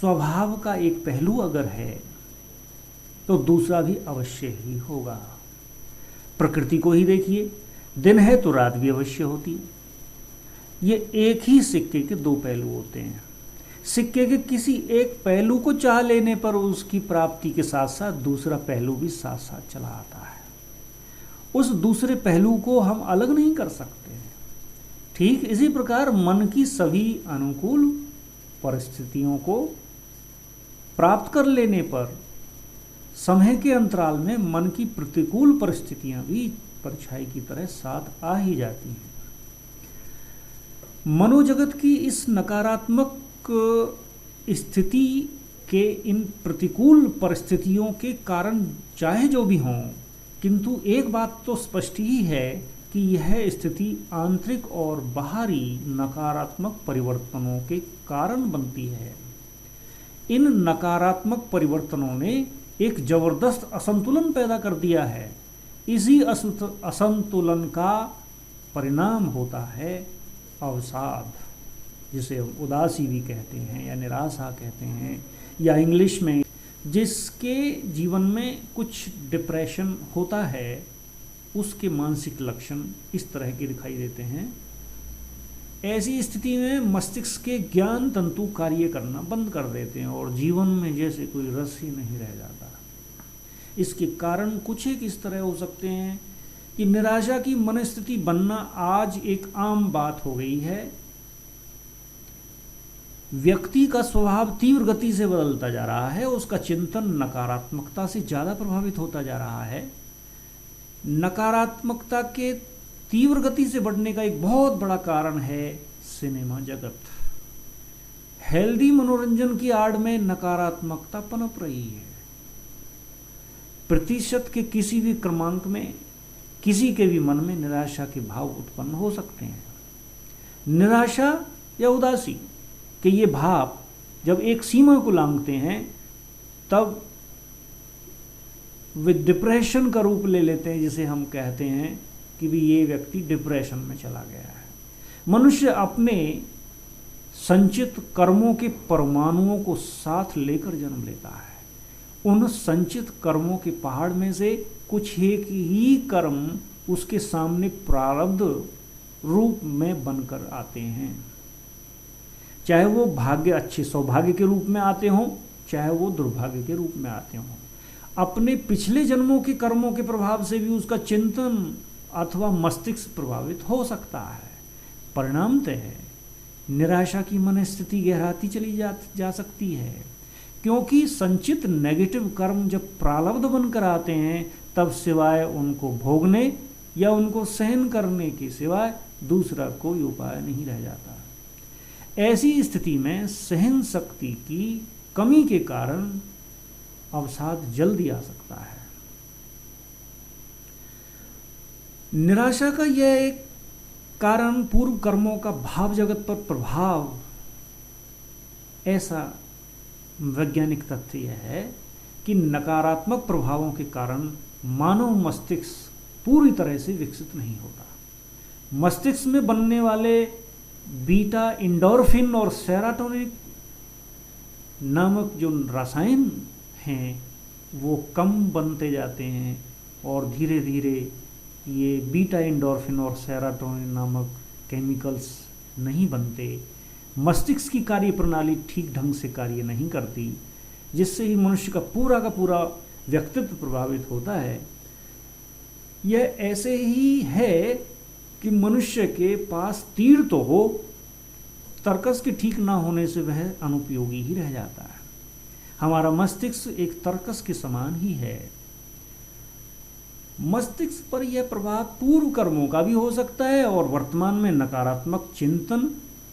स्वभाव का एक पहलू अगर है तो दूसरा भी अवश्य ही होगा। प्रकृति को ही देखिए, दिन है तो रात भी अवश्य होती है। ये एक ही सिक्के के दो पहलू होते हैं। सिक्के के किसी एक पहलू को चाह लेने पर उसकी प्राप्ति के साथ साथ दूसरा पहलू भी साथ साथ चला आता है। उस दूसरे पहलू को हम अलग नहीं कर सकते। ठीक इसी प्रकार मन की सभी अनुकूल परिस्थितियों को प्राप्त कर लेने पर समय के अंतराल में मन की प्रतिकूल परिस्थितियां भी परछाई की तरह साथ आ ही जाती हैं। मनोजगत की इस नकारात्मक स्थिति के इन प्रतिकूल परिस्थितियों के कारण चाहे जो भी हों, किंतु एक बात तो स्पष्ट ही है कि यह स्थिति आंतरिक और बाहरी नकारात्मक परिवर्तनों के कारण बनती है। इन नकारात्मक परिवर्तनों ने एक जबरदस्त असंतुलन पैदा कर दिया है। इसी असंतुलन का परिणाम होता है अवसाद, जिसे हम उदासी भी कहते हैं या निराशा कहते हैं, या इंग्लिश में जिसके जीवन में कुछ डिप्रेशन होता है उसके मानसिक लक्षण इस तरह के दिखाई देते हैं। ऐसी स्थिति में मस्तिष्क के ज्ञान तंतु कार्य करना बंद कर देते हैं और जीवन में जैसे कोई रस ही नहीं रह जाता। इसके कारण कुछ एक इस तरह हो सकते हैं कि निराशा की मनस्थिति बनना आज एक आम बात हो गई है। व्यक्ति का स्वभाव तीव्र गति से बदलता जा रहा है, उसका चिंतन नकारात्मकता से ज़्यादा प्रभावित होता जा रहा है। नकारात्मकता के तीव्र गति से बढ़ने का एक बहुत बड़ा कारण है सिनेमा जगत। हेल्दी मनोरंजन की आड़ में नकारात्मकता पनप रही है। प्रतिशत के किसी भी क्रमांक में किसी के भी मन में निराशा के भाव उत्पन्न हो सकते हैं। निराशा या उदासी के ये भाव जब एक सीमा को लांघते हैं तब वे डिप्रेशन का रूप ले लेते हैं, जिसे हम कहते हैं कि भी ये व्यक्ति डिप्रेशन में चला गया है। मनुष्य अपने संचित कर्मों के परमाणुओं को साथ लेकर जन्म लेता है। उन संचित कर्मों के पहाड़ में से कुछ एक ही कर्म उसके सामने प्रारब्ध रूप में बनकर आते हैं, चाहे वो भाग्य अच्छे सौभाग्य के रूप में आते हों, चाहे वो दुर्भाग्य के रूप में आते हों। अपने पिछले जन्मों के कर्मों के प्रभाव से भी उसका चिंतन अथवा मस्तिष्क प्रभावित हो सकता है। परिणामतः निराशा की मनस्थिति गहराती चली जा सकती है, क्योंकि संचित नेगेटिव कर्म जब प्रारब्ध बनकर आते हैं तब सिवाय उनको भोगने या उनको सहन करने के सिवाय दूसरा कोई उपाय नहीं रह जाता। ऐसी स्थिति में सहन शक्ति की कमी के कारण अवसाद जल्दी आ सकता है। निराशा का यह एक कारण पूर्व कर्मों का भाव जगत पर प्रभाव, ऐसा वैज्ञानिक तथ्य यह है कि नकारात्मक प्रभावों के कारण मानव मस्तिष्क पूरी तरह से विकसित नहीं होता। मस्तिष्क में बनने वाले बीटा एंडोर्फिन और सेरोटोनिन नामक जो रसायन हैं वो कम बनते जाते हैं और धीरे धीरे ये बीटा एंडोर्फिन और सेरोटोनिन नामक केमिकल्स नहीं बनते। मस्तिष्क की कार्य प्रणाली ठीक ढंग से कार्य नहीं करती, जिससे ही मनुष्य का पूरा व्यक्तित्व प्रभावित होता है। यह ऐसे ही है कि मनुष्य के पास तीर तो हो, तर्कस के ठीक ना होने से वह अनुपयोगी ही रह जाता है। हमारा मस्तिष्क एक तर्कस के समान ही है। मस्तिष्क पर यह प्रभाव पूर्व कर्मों का भी हो सकता है और वर्तमान में नकारात्मक चिंतन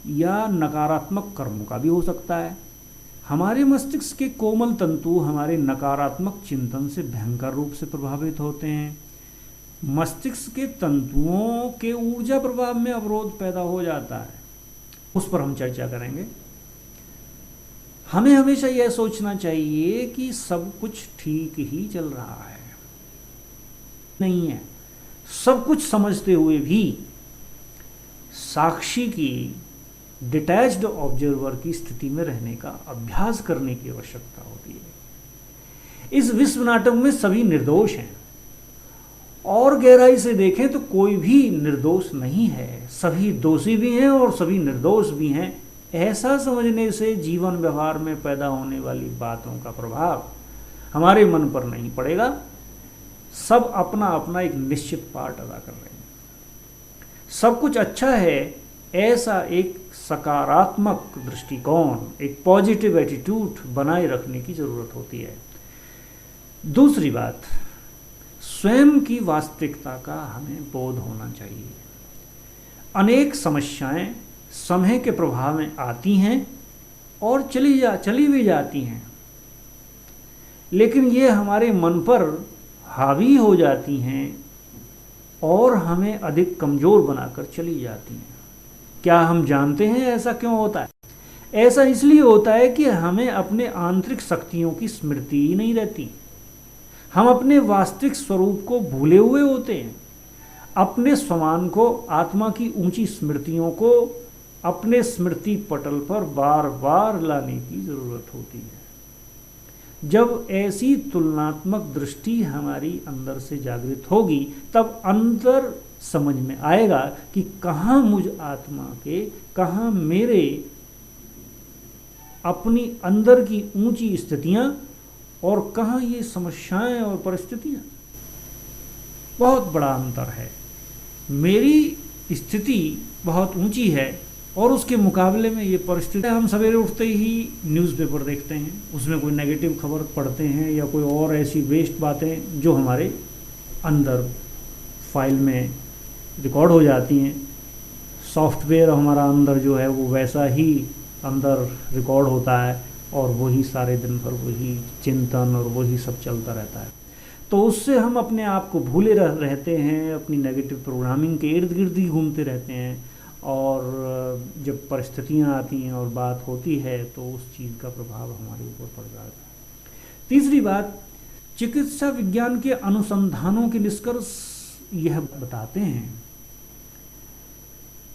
या नकारात्मक कर्मों का भी हो सकता है। हमारे मस्तिष्क के कोमल तंतु हमारे नकारात्मक चिंतन से भयंकर रूप से प्रभावित होते हैं। मस्तिष्क के तंतुओं के ऊर्जा प्रभाव में अवरोध पैदा हो जाता है, उस पर हम चर्चा करेंगे। हमें हमेशा यह सोचना चाहिए कि सब कुछ ठीक ही चल रहा है, नहीं है। सब कुछ समझते हुए भी साक्षी की डिटैच्ड ऑब्जर्वर की स्थिति में रहने का अभ्यास करने की आवश्यकता होती है। इस विश्व नाटक में सभी निर्दोष हैं, और गहराई से देखें तो कोई भी निर्दोष नहीं है, सभी दोषी भी हैं और सभी निर्दोष भी हैं। ऐसा समझने से जीवन व्यवहार में पैदा होने वाली बातों का प्रभाव हमारे मन पर नहीं पड़ेगा। सब अपना अपना एक निश्चित पार्ट अदा कर रहे हैं, सब कुछ अच्छा है, ऐसा एक सकारात्मक दृष्टिकोण, एक पॉजिटिव एटीट्यूड बनाए रखने की जरूरत होती है। दूसरी बात, स्वयं की वास्तविकता का हमें बोध होना चाहिए। अनेक समस्याएं समय के प्रभाव में आती हैं और चली भी जाती हैं, लेकिन ये हमारे मन पर हावी हो जाती हैं और हमें अधिक कमजोर बनाकर चली जाती हैं। क्या हम जानते हैं ऐसा क्यों होता है? ऐसा इसलिए होता है कि हमें अपने आंतरिक शक्तियों की स्मृति ही नहीं रहती। हम अपने वास्तविक स्वरूप को भूले हुए होते हैं। अपने स्वमान को, आत्मा की ऊंची स्मृतियों को अपने स्मृति पटल पर बार बार लाने की जरूरत होती है। जब ऐसी तुलनात्मक दृष्टि हमारी अंदर से जागृत होगी, तब अंदर समझ में आएगा कि कहाँ मुझ आत्मा के, कहाँ मेरे अपनी अंदर की ऊंची स्थितियां और कहाँ ये समस्याएं और परिस्थितियां। बहुत बड़ा अंतर है। मेरी स्थिति बहुत ऊंची है और उसके मुकाबले में ये परिस्थिति, हम सवेरे उठते ही न्यूज़पेपर देखते हैं, उसमें कोई नेगेटिव खबर पढ़ते हैं या कोई और ऐसी वेस्ट बातें जो हमारे अंदर फाइल में रिकॉर्ड हो जाती हैं। सॉफ्टवेयर हमारा अंदर जो है वो वैसा ही अंदर रिकॉर्ड होता है और वही सारे दिन भर वही चिंतन और वही सब चलता रहता है। तो उससे हम अपने आप को भूले रहते हैं, अपनी नेगेटिव प्रोग्रामिंग के इर्द गिर्द ही घूमते रहते हैं, और जब परिस्थितियां आती हैं और बात होती है तो उस चीज़ का प्रभाव हमारे ऊपर पड़ जाता है। तीसरी बात, चिकित्सा विज्ञान के अनुसंधानों के निष्कर्ष यह बताते हैं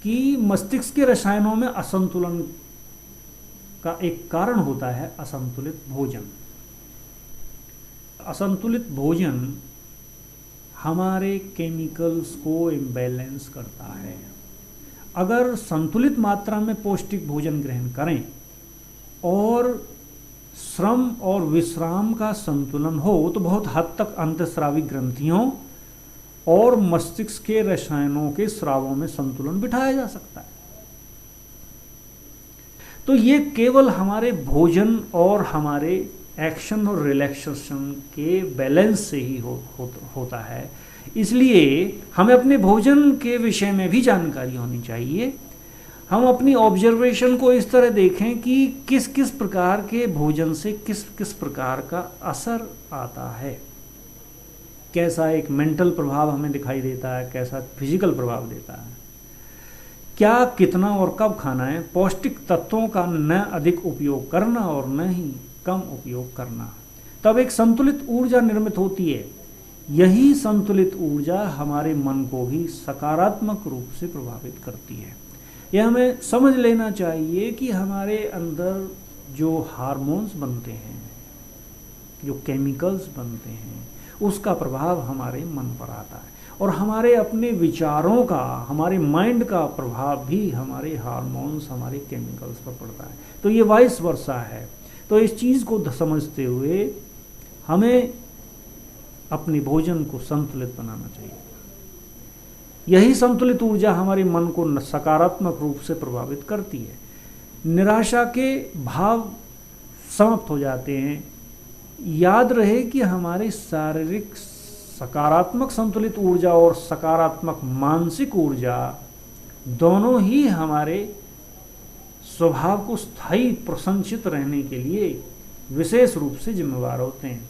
कि मस्तिष्क के रसायनों में असंतुलन का एक कारण होता है असंतुलित भोजन। असंतुलित भोजन हमारे केमिकल्स को इम्बैलेंस करता है। अगर संतुलित मात्रा में पौष्टिक भोजन ग्रहण करें और श्रम और विश्राम का संतुलन हो तो बहुत हद तक अंतःस्रावी ग्रंथियों और मस्तिष्क के रसायनों के स्रावों में संतुलन बिठाया जा सकता है। तो ये केवल हमारे भोजन और हमारे एक्शन और रिलैक्सेशन के बैलेंस से ही होता है। इसलिए हमें अपने भोजन के विषय में भी जानकारी होनी चाहिए। हम अपनी ऑब्जर्वेशन को इस तरह देखें कि किस किस प्रकार के भोजन से किस किस प्रकार का असर आता है, कैसा एक मेंटल प्रभाव हमें दिखाई देता है, कैसा फिजिकल प्रभाव देता है, क्या, कितना और कब खाना है, पौष्टिक तत्वों का न अधिक उपयोग करना और न ही कम उपयोग करना। तब एक संतुलित ऊर्जा निर्मित होती है। यही संतुलित ऊर्जा हमारे मन को भी सकारात्मक रूप से प्रभावित करती है। यह हमें समझ लेना चाहिए कि हमारे अंदर जो हार्मोन्स बनते हैं, जो केमिकल्स बनते हैं, उसका प्रभाव हमारे मन पर आता है और हमारे अपने विचारों का, हमारे माइंड का प्रभाव भी हमारे हार्मोन्स, हमारे केमिकल्स पर पड़ता है। तो ये वाइस वर्सा है। तो इस चीज़ को समझते हुए हमें अपने भोजन को संतुलित बनाना चाहिए। यही संतुलित ऊर्जा हमारे मन को सकारात्मक रूप से प्रभावित करती है। निराशा के भाव समाप्त हो जाते हैं। याद रहे कि हमारी शारीरिक सकारात्मक संतुलित ऊर्जा और सकारात्मक मानसिक ऊर्जा दोनों ही हमारे स्वभाव को स्थायी प्रसन्नचित रहने के लिए विशेष रूप से जिम्मेवार होते हैं।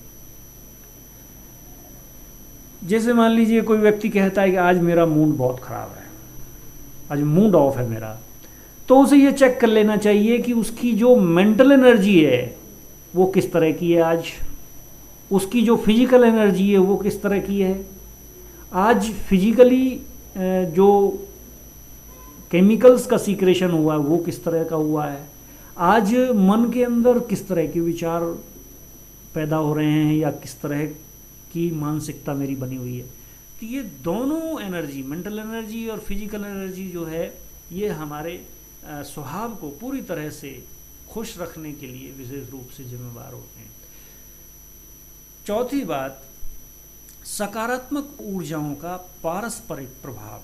जैसे मान लीजिए कोई व्यक्ति कहता है कि आज मेरा मूड बहुत ख़राब है, आज मूड ऑफ है मेरा, तो उसे ये चेक कर लेना चाहिए कि उसकी जो मेंटल एनर्जी है वो किस तरह की है, आज उसकी जो फिजिकल एनर्जी है वो किस तरह की है। आज फिजिकली जो केमिकल्स का सीक्रेशन हुआ है वो किस तरह का हुआ है, आज मन के अंदर किस तरह के विचार पैदा हो रहे हैं या किस तरह की मानसिकता मेरी बनी हुई है। तो ये दोनों एनर्जी, मेंटल एनर्जी और फिजिकल एनर्जी जो है, ये हमारे स्वभाव को पूरी तरह से खुश रखने के लिए विशेष रूप से जिम्मेदार होते हैं। चौथी बात, सकारात्मक ऊर्जाओं का पारस्परिक प्रभाव।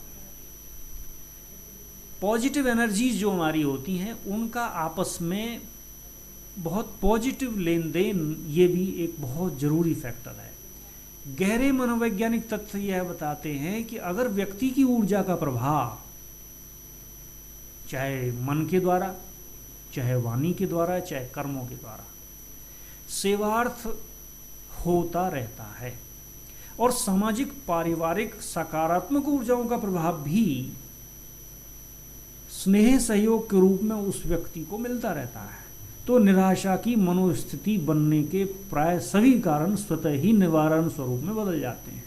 पॉजिटिव एनर्जीज जो हमारी होती हैं उनका आपस में बहुत पॉजिटिव लेन देन, ये भी एक बहुत ज़रूरी फैक्टर है। गहरे मनोवैज्ञानिक तथ्य यह बताते हैं कि अगर व्यक्ति की ऊर्जा का प्रभाव चाहे मन के द्वारा, चाहे वाणी के द्वारा, चाहे कर्मों के द्वारा सेवार्थ होता रहता है और सामाजिक पारिवारिक सकारात्मक ऊर्जाओं का प्रभाव भी स्नेह सहयोग के रूप में उस व्यक्ति को मिलता रहता है, तो निराशा की मनोस्थिति बनने के प्राय सभी कारण स्वतः ही निवारण स्वरूप में बदल जाते हैं।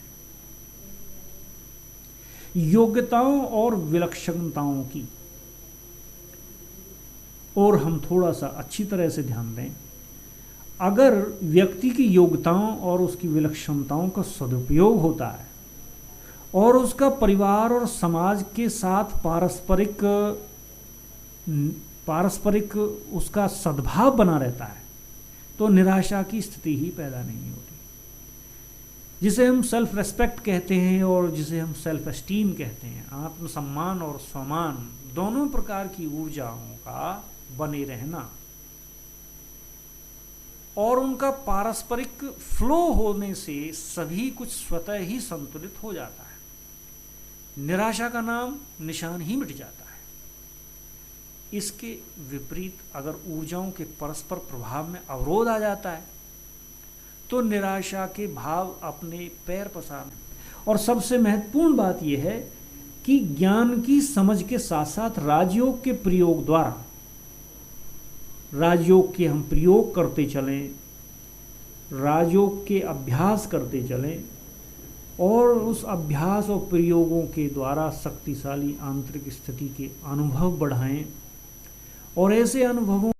योग्यताओं और विलक्षणताओं की और हम थोड़ा सा अच्छी तरह से ध्यान दें। अगर व्यक्ति की योग्यताओं और उसकी विलक्षणताओं का सदुपयोग होता है और उसका परिवार और समाज के साथ पारस्परिक उसका सद्भाव बना रहता है, तो निराशा की स्थिति ही पैदा नहीं होती। जिसे हम सेल्फ रेस्पेक्ट कहते हैं और जिसे हम सेल्फ एस्टीम कहते हैं, आत्मसम्मान और सम्मान, दोनों प्रकार की ऊर्जाओं का बने रहना और उनका पारस्परिक फ्लो होने से सभी कुछ स्वतः ही संतुलित हो जाता है। निराशा का नाम निशान ही मिट जाता है। इसके विपरीत अगर ऊर्जाओं के परस्पर प्रभाव में अवरोध आ जाता है तो निराशा के भाव अपने पैर पसारने। और सबसे महत्वपूर्ण बात यह है कि ज्ञान की समझ के साथ साथ राजयोग के प्रयोग द्वारा, राजयोग के हम प्रयोग करते चलें, राजयोग के अभ्यास करते चलें और उस अभ्यास और प्रयोगों के द्वारा शक्तिशाली आंतरिक स्थिति के अनुभव बढ़ाएं और ऐसे अनुभवों